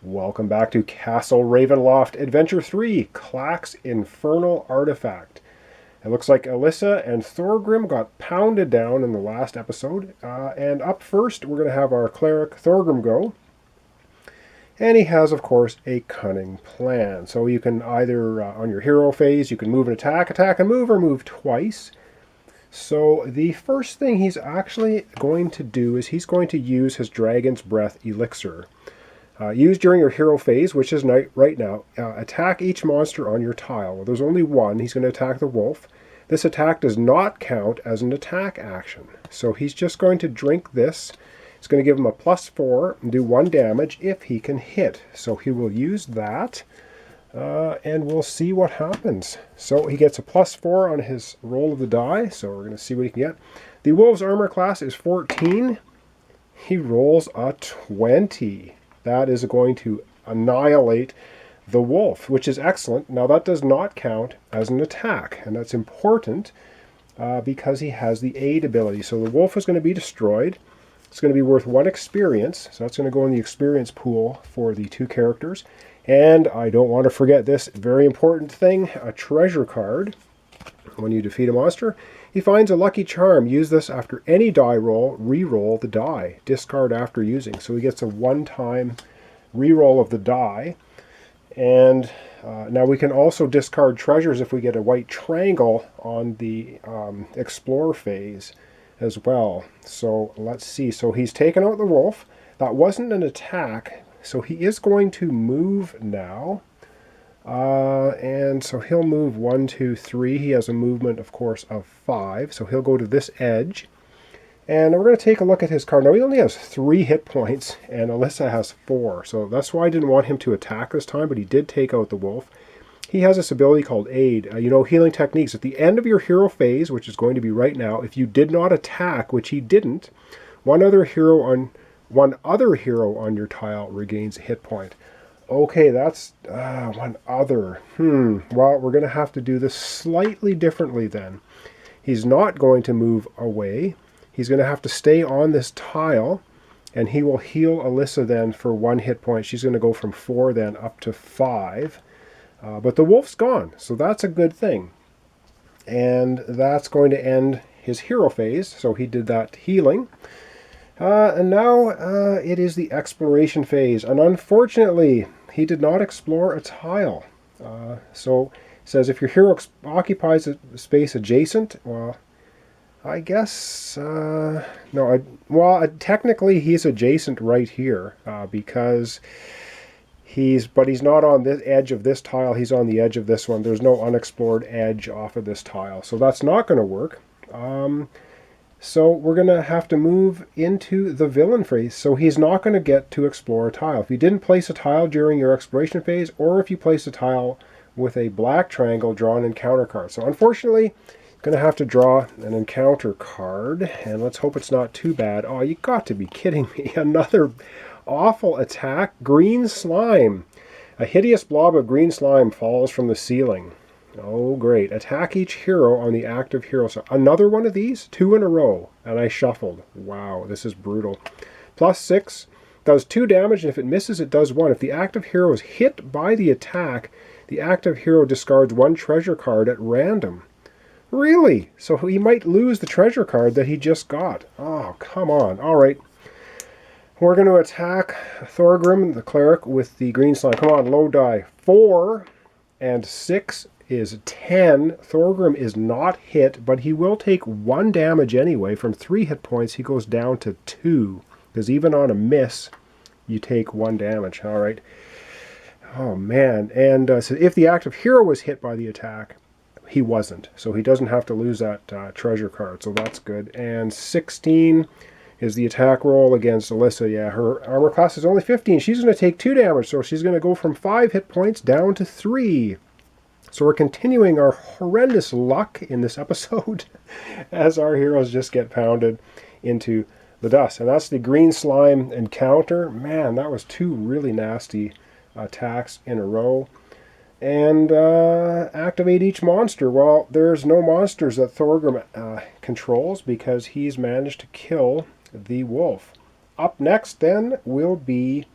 Welcome back to Castle Ravenloft Adventure 3, Klak's Infernal Artifact. It looks like Allisa and Thorgrim got pounded down in the last episode. And up first, we're going to have our cleric Thorgrim go. And he has, of course, a cunning plan. So you can either, on your hero phase, you can move and attack and move, or move twice. So the first thing he's actually going to do is he's going to use his Dragon's Breath ELIXIR. Use during your hero phase, which is right now. Attack each monster on your tile. Well, there's only one. He's going to attack the wolf. This attack does not count as an attack action. So he's just going to drink this. It's going to give him a +4 and do 1 damage if he can hit. So he will use that. And we'll see what happens. So he gets a +4 on his roll of the die. So we're going to see what he can get. The wolf's armor class is 14. He rolls a 20. That is going to annihilate the wolf, which is excellent. Now that does not count as an attack, and that's important because he has the aid ability. So the wolf is going to be destroyed. It's going to be worth 1 experience, so that's going to go in the experience pool for the 2 characters. And I don't want to forget this very important thing, a treasure card. When you defeat a monster, he finds a lucky charm. Use this after any die roll. Re-roll the die. Discard after using. So he gets a 1-time re-roll of the die. And now we can also discard treasures if we get a white triangle on the explore phase as well. So let's see. So he's taken out the wolf. That wasn't an attack. So he is going to move now. And so he'll move 1, 2, 3. He has a movement, of course, of 5. So he'll go to this edge. And we're going to take a look at his card. Now, he only has 3 hit points, and Allisa has 4. So that's why I didn't want him to attack this time, but he did take out the wolf. He has this ability called Aid. Healing techniques. At the end of your hero phase, which is going to be right now, if you did not attack, which he didn't, one other hero on your tile regains a hit point. Okay, that's one other. Well, we're going to have to do this slightly differently then. He's not going to move away. He's going to have to stay on this tile, and he will heal Allisa then for 1 hit point. She's going to go from 4 then up to 5. But the wolf's gone, so that's a good thing. And that's going to end his hero phase, so he did that healing. And now it is the exploration phase, and unfortunately, he did not explore a tile. So it says if your hero occupies a space adjacent, well, I guess, technically he's adjacent right here because he's not on the edge of this tile, he's on the edge of this one. There's no unexplored edge off of this tile, so that's not going to work. So we're going to have to move into the villain phase. So he's not going to get to explore a tile. If you didn't place a tile during your exploration phase, or if you place a tile with a black triangle, draw an encounter card. So unfortunately, going to have to draw an encounter card. And let's hope it's not too bad. Oh, you got to be kidding me. Another awful attack. Green slime. A hideous blob of green slime falls from the ceiling. Oh, great. Attack each hero on the active hero. So another one of these? 2 in a row. And I shuffled. Wow, this is brutal. +6. Does 2 damage, and if it misses, it does 1. If the active hero is hit by the attack, the active hero discards 1 treasure card at random. Really? So he might lose the treasure card that he just got. Oh, come on. All right. We're going to attack Thorgrim, the cleric, with the green slime. Come on, low die. 4 and 6 is 10. Thorgrim is not hit, but he will take 1 damage anyway. From 3 hit points, he goes down to 2. Because even on a miss, you take 1 damage. All right. Oh, man. And so if the active hero was hit by the attack, he wasn't. So he doesn't have to lose that treasure card. So that's good. And 16 is the attack roll against Allisa. Yeah, her armor class is only 15. She's going to take 2 damage. So she's going to go from 5 hit points down to 3. So we're continuing our horrendous luck in this episode as our heroes just get pounded into the dust. And that's the green slime encounter. Man, that was 2 really nasty attacks in a row. And activate each monster. Well, there's no monsters that Thorgrim controls because he's managed to kill the wolf. Up next then will be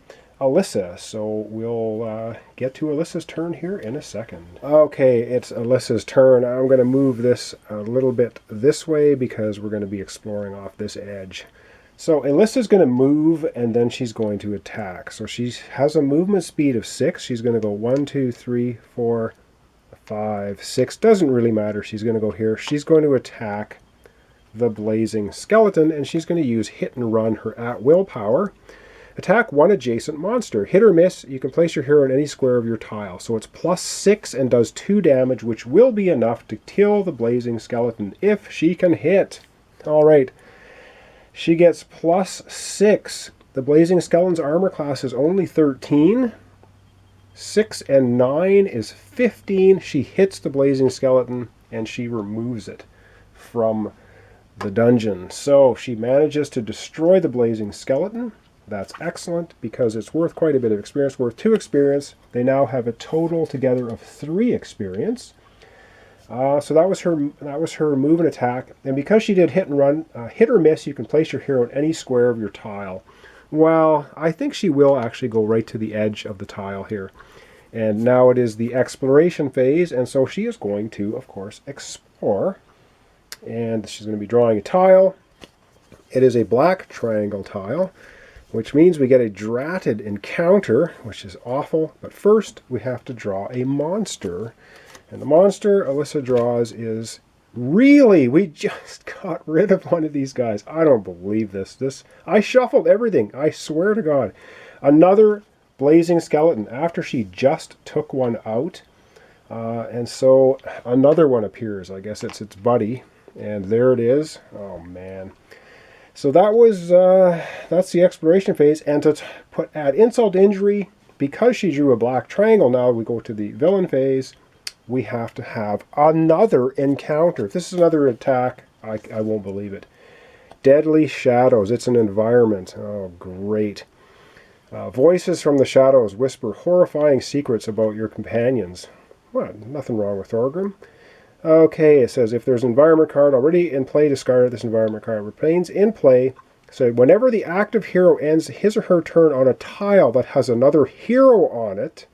Allisa. So we'll get to Alyssa's turn here in a second. Okay, it's Alyssa's turn. I'm going to move this a little bit this way because we're going to be exploring off this edge. So Alyssa's going to move, and then she's going to attack. So she has a movement speed of 6. She's going to go 1, 2, 3, 4, 5, 6. Doesn't really matter. She's going to go here. She's going to attack the Blazing Skeleton, and she's going to use Hit and Run, her at-will power. Attack one adjacent monster. Hit or miss, you can place your hero in any square of your tile. So it's +6 and does 2 damage, which will be enough to kill the Blazing Skeleton if she can hit. All right. She gets +6. The Blazing Skeleton's armor class is only 13. 6 and 9 is 15. She hits the Blazing Skeleton, and she removes it from the dungeon. So she manages to destroy the Blazing Skeleton. That's excellent because it's worth quite a bit of experience, worth 2 experience. They now have a total together of 3 experience. So that was her move and attack. And because she did hit and run, hit or miss, you can place your hero in any square of your tile. Well, I think she will actually go right to the edge of the tile here. And now it is the exploration phase, and so she is going to, of course, explore. And she's going to be drawing a tile. It is a black triangle tile, which means we get a dratted encounter, which is awful. But first, we have to draw a monster. And the monster Alissa draws is... Really? We just got rid of one of these guys. I don't believe this. I shuffled everything. I swear to God. Another Blazing Skeleton after she just took one out. And so another one appears. I guess it's its buddy. And there it is. Oh, man. So that was that's the exploration phase. And to add insult to injury, because she drew a black triangle, now we go to the villain phase. We have to have another encounter. If this is another attack, I won't believe it. Deadly Shadows. It's an environment. Oh, great. Voices from the shadows whisper horrifying secrets about your companions. Well, nothing wrong with Thorgrim. Okay, it says if there's an environment card already in play, discard this environment card. Remains in play. So whenever the active hero ends his or her turn on a tile that has another hero on it,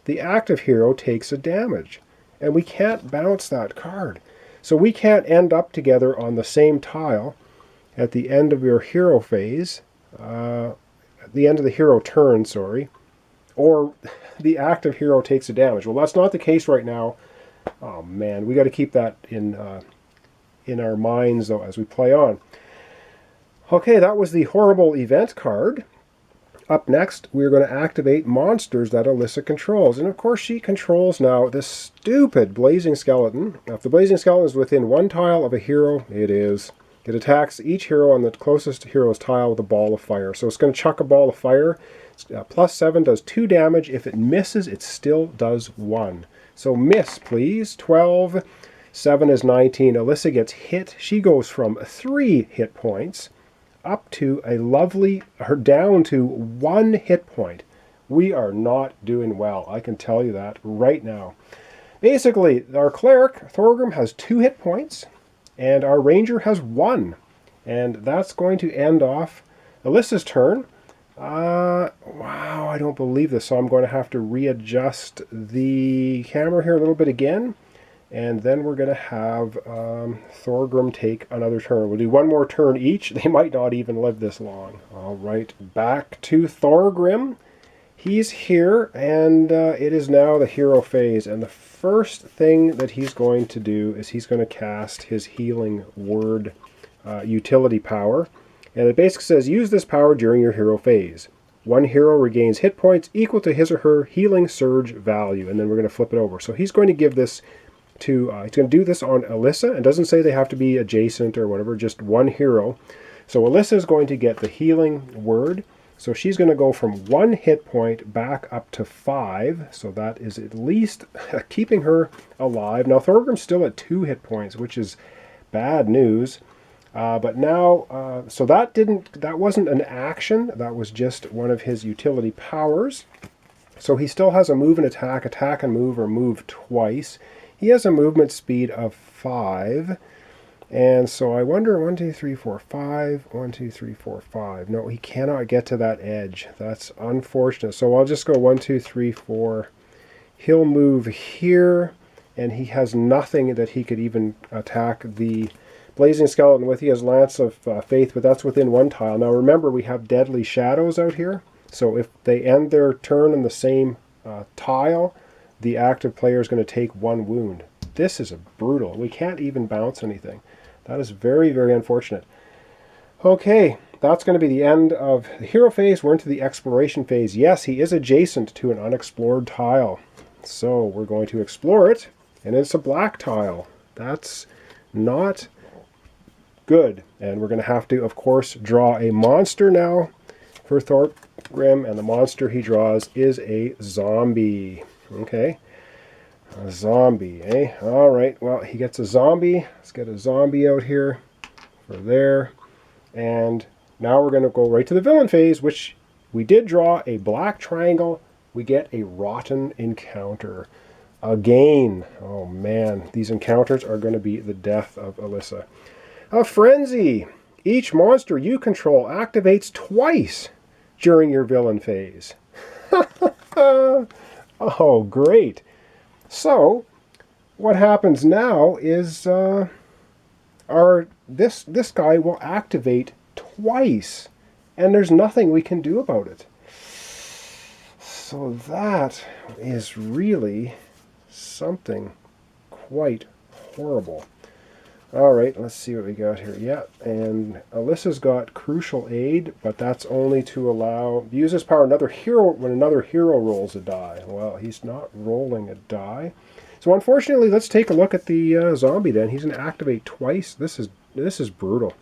the active hero takes a damage. And we can't bounce that card. So we can't end up together on the same tile at the end of your hero phase, at the end of the hero turn, sorry, or the active hero takes a damage. Well, that's not the case right now. Oh man, we got to keep that in our minds though as we play on. Okay, that was the horrible event card. Up next, we're going to activate monsters that Alissa controls. And of course, she controls now this stupid Blazing Skeleton. Now, if the Blazing Skeleton is within one tile of a hero, it is. It attacks each hero on the closest hero's tile with a ball of fire. So it's going to chuck a ball of fire. +7 does 2 damage. If it misses, it still does 1. So miss, please. 12. 7 is 19. Alissa gets hit. She goes from 3 hit points up to down to 1 hit point. We are not doing well. I can tell you that right now. Basically, our cleric, Thorgrim, has 2 hit points, and our ranger has 1. And that's going to end off Alyssa's turn. Wow, I don't believe this, so I'm going to have to readjust the camera here a little bit again. And then we're going to have Thorgrim take another turn. We'll do 1 more turn each. They might not even live this long. All right, back to Thorgrim. He's here, and it is now the hero phase. And the first thing that he's going to do is he's going to cast his Healing Word utility power. And it basically says, use this power during your hero phase. 1 hero regains hit points equal to his or her healing surge value. And then we're going to flip it over. So he's going to give this he's going to do this on Alissa. It doesn't say they have to be adjacent or whatever, just 1 hero. So Alissa is going to get the Healing Word. So she's going to go from 1 hit point back up to 5. So that is at least keeping her alive. Now Thorgrim's still at 2 hit points, which is bad news. But now, so that wasn't an action. That was just one of his utility powers. So he still has a move and attack and move, or move twice. He has a movement speed of 5, And so I wonder, 1, 2, 3, 4, 5. 1, 2, 3, 4, 5. No, he cannot get to that edge. That's unfortunate. So I'll just go 1, 2, 3, 4. He'll move here, and he has nothing that he could even attack the Blazing Skeleton with. He has Lance of Faith, but that's within 1 tile. Now remember, we have Deadly Shadows out here. So if they end their turn in the same tile, the active player is going to take 1 wound. This is brutal. We can't even bounce anything. That is very, very unfortunate. Okay, that's going to be the end of the hero phase. We're into the exploration phase. Yes, he is adjacent to an unexplored tile. So we're going to explore it, and it's a black tile. That's not good. And we're going to have to, of course, draw a monster now for Thorgrim, and the monster he draws is a zombie. Okay. A zombie, eh? All right, well, he gets a zombie. Let's get a zombie out here for there. And now we're going to go right to the villain phase, which we did draw a black triangle. We get a rotten encounter. Again, oh man, these encounters are going to be the death of Allisa. A frenzy. Each monster you control activates twice during your villain phase. Oh, great. So, what happens now is this guy will activate twice, and there's nothing we can do about it. So that is really something quite horrible. All right, let's see what we got here. Yeah, and Alyssa's got Crucial Aid, but that's only to allow... Use this power when another hero rolls a die. Well, he's not rolling a die. So unfortunately, let's take a look at the zombie then. He's going to activate twice. This is brutal.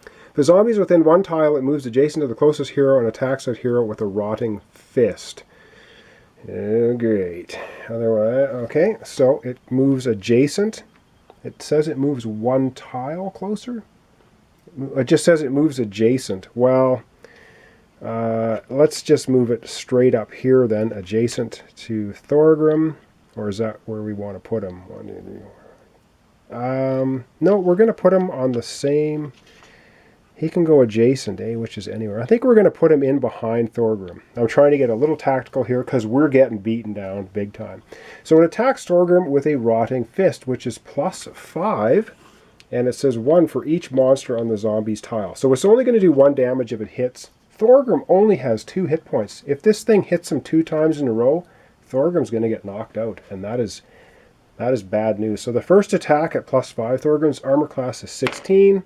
If the zombie's within 1 tile, it moves adjacent to the closest hero and attacks that hero with a rotting fist. Oh, great. Otherwise, okay, so it moves adjacent. It says it moves 1 tile closer. It just says it moves adjacent. Well, let's just move it straight up here then, adjacent to Thorgrim. Or is that where we want to put him? No, we're going to put him on the same... He can go adjacent, which is anywhere. I think we're going to put him in behind Thorgrim. I'm trying to get a little tactical here because we're getting beaten down big time. So it attacks Thorgrim with a Rotting Fist, which is +5, and it says 1 for each monster on the zombie's tile. So it's only going to do 1 damage if it hits. Thorgrim only has 2 hit points. If this thing hits him 2 times in a row, Thorgrim's going to get knocked out, and that is bad news. So the first attack at +5, Thorgrim's armor class is 16.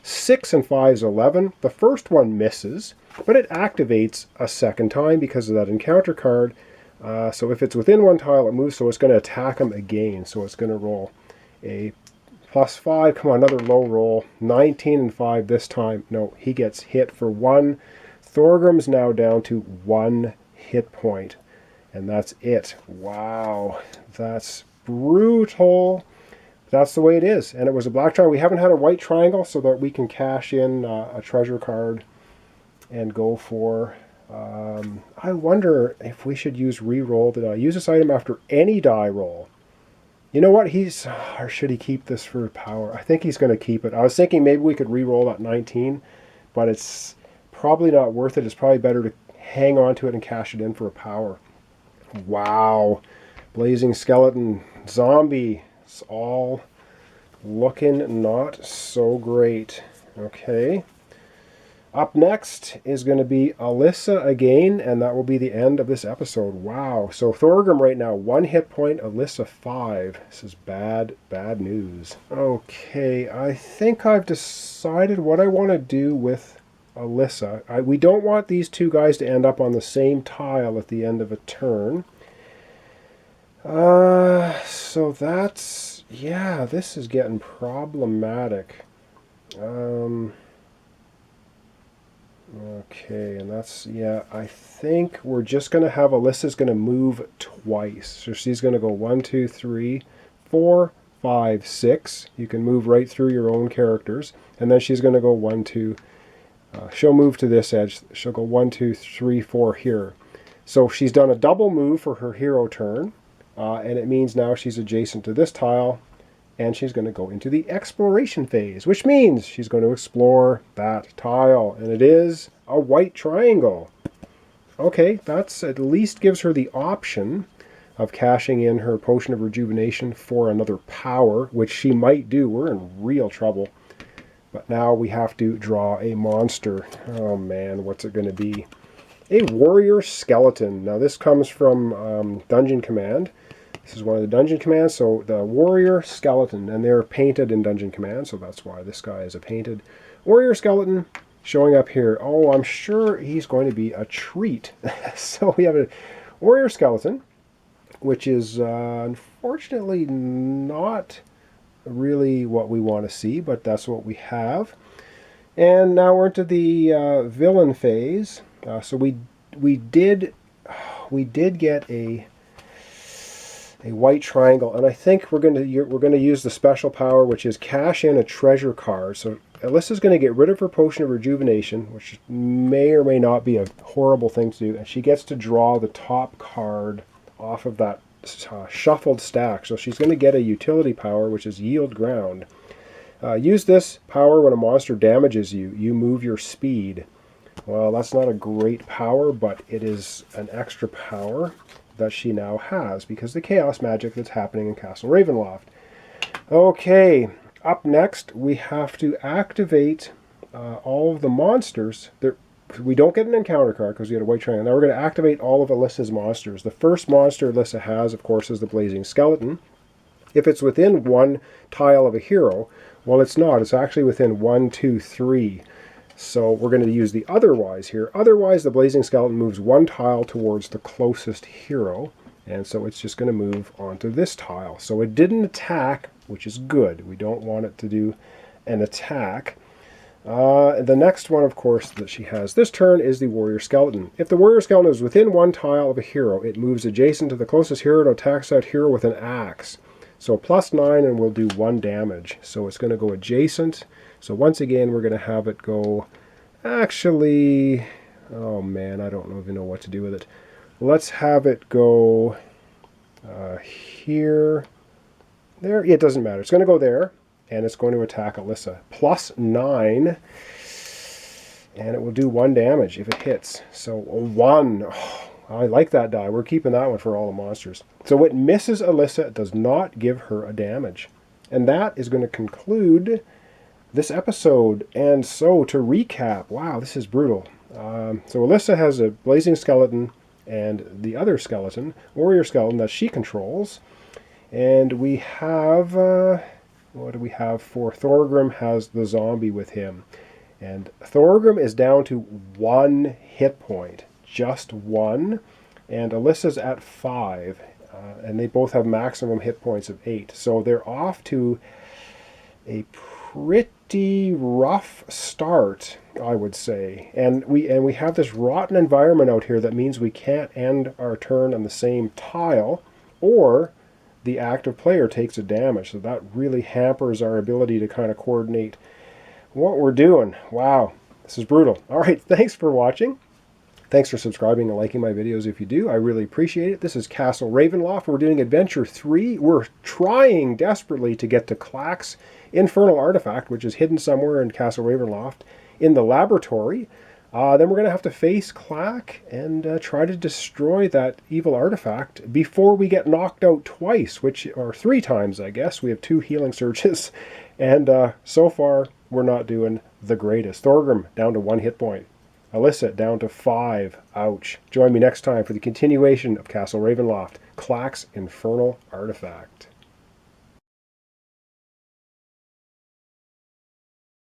6 and 5 is 11. The first one misses, but it activates a second time because of that encounter card. So if it's within 1 tile, it moves, so it's going to attack him again. So it's going to roll a +5. Come on, another low roll. 19 and 5 this time. No, he gets hit for 1. Thorgrim's now down to 1 hit point, and that's it. Wow, that's brutal. That's the way it is. And it was a black triangle. We haven't had a white triangle so that we can cash in a treasure card and go for... I wonder if we should use re-roll the die. Use this item after any die roll. You know what? Or should he keep this for power? I think he's going to keep it. I was thinking maybe we could re-roll that 19, but it's probably not worth it. It's probably better to hang on to it and cash it in for a power. Wow. Blazing Skeleton Zombie. It's all looking not so great. Okay. Up next is going to be Allisa again, and that will be the end of this episode. Wow. So Thorgrim right now, 1 hit point, Allisa 5. This is bad news. Okay, I think I've decided what I want to do with Allisa. We don't want these 2 guys to end up on the same tile at the end of a turn. So that's, yeah, this is getting problematic. Okay, and that's, yeah, I think we're just going to have Alyssa's going to move twice. So she's going to go 1, 2, 3, 4, 5, 6. You can move right through your own characters. And then she's going to go 1, 2. She'll move to this edge. She'll go 1, 2, 3, 4 here. So she's done a double move for her hero turn. And it means now she's adjacent to this tile. and she's going to go into the exploration phase, which means she's going to explore that tile, and it is a white triangle. Okay, that's at least gives her the option of cashing in her potion of rejuvenation for another power, which she might do. We're in real trouble. But now we have to draw a monster. Oh man, what's it going to be? A warrior skeleton. Now this comes from Dungeon Command. This is one of the Dungeon Commands, so the warrior skeleton, and they're painted in Dungeon Command, so that's why this guy is a painted warrior skeleton showing up here. Oh, I'm sure he's going to be a treat. So we have a warrior skeleton, which is unfortunately not really what we want to see, but that's what we have. And now we're into the villain phase. So we did get a white triangle, and I think we're going to use the special power, which is cash in a treasure card. So Alyssa's going to get rid of her potion of rejuvenation, which may or may not be a horrible thing to do, and she gets to draw the top card off of that shuffled stack. So she's going to get a utility power, which is yield ground. Use this power when a monster damages you. You move your speed. Well, that's not a great power, but it is an extra power that she now has because the chaos magic that's happening in Castle Ravenloft. Okay, up next we have to activate all of the monsters. We don't get an encounter card because we had a white triangle. Now we're going to activate all of Alyssa's monsters. The first monster Alyssa has, of course, is the Blazing Skeleton. If it's within one tile of a hero, well, it's not. It's actually within 1, 2, 3. So we're going to use the otherwise here. Otherwise, the Blazing Skeleton moves one tile towards the closest hero, and so it's just going to move onto this tile. So it didn't attack, which is good. We don't want it to do an attack. The next one, of course, that she has this turn is the Warrior Skeleton. If the Warrior Skeleton is within one tile of a hero, it moves adjacent to the closest hero and attacks that hero with an axe. So +9, and we'll do 1 damage. So it's going to go adjacent. So once again, we're going to have it go, actually, oh man, I don't even know what to do with it. Let's have it go here, there. It doesn't matter. It's going to go there, and it's going to attack Alyssa. +9, and it will do 1 damage if it hits. So 1. Oh, I like that die. We're keeping that one for all the monsters. So it misses Alyssa. It does not give her a damage. And that is going to conclude this episode. And so to recap, wow, this is brutal. So Alyssa has a Blazing Skeleton and the other skeleton, Warrior Skeleton, that she controls. And we have, what do we have for Thorgrim? Has the zombie with him. And Thorgrim is down to 1 hit point. Just 1. And Alyssa's at 5. And they both have maximum hit points of 8. So they're off to a pretty rough start, I would say. And we have this rotten environment out here that means we can't end our turn on the same tile, or the active player takes a damage. So that really hampers our ability to kind of coordinate what we're doing. Wow, this is brutal. All right, thanks for watching. Thanks for subscribing and liking my videos if you do. I really appreciate it. This is Castle Ravenloft. We're doing Adventure 3. We're trying desperately to get to Klak's Infernal artifact, which is hidden somewhere in Castle Ravenloft in the laboratory. Then we're going to have to face Klak and try to destroy that evil artifact before we get knocked out twice, or 3 times, I guess. We have 2 healing surges, and so far we're not doing the greatest. Thorgrim down to 1 hit point. Alyssa down to 5. Ouch. Join me next time for the continuation of Castle Ravenloft, Klak's Infernal Artifact.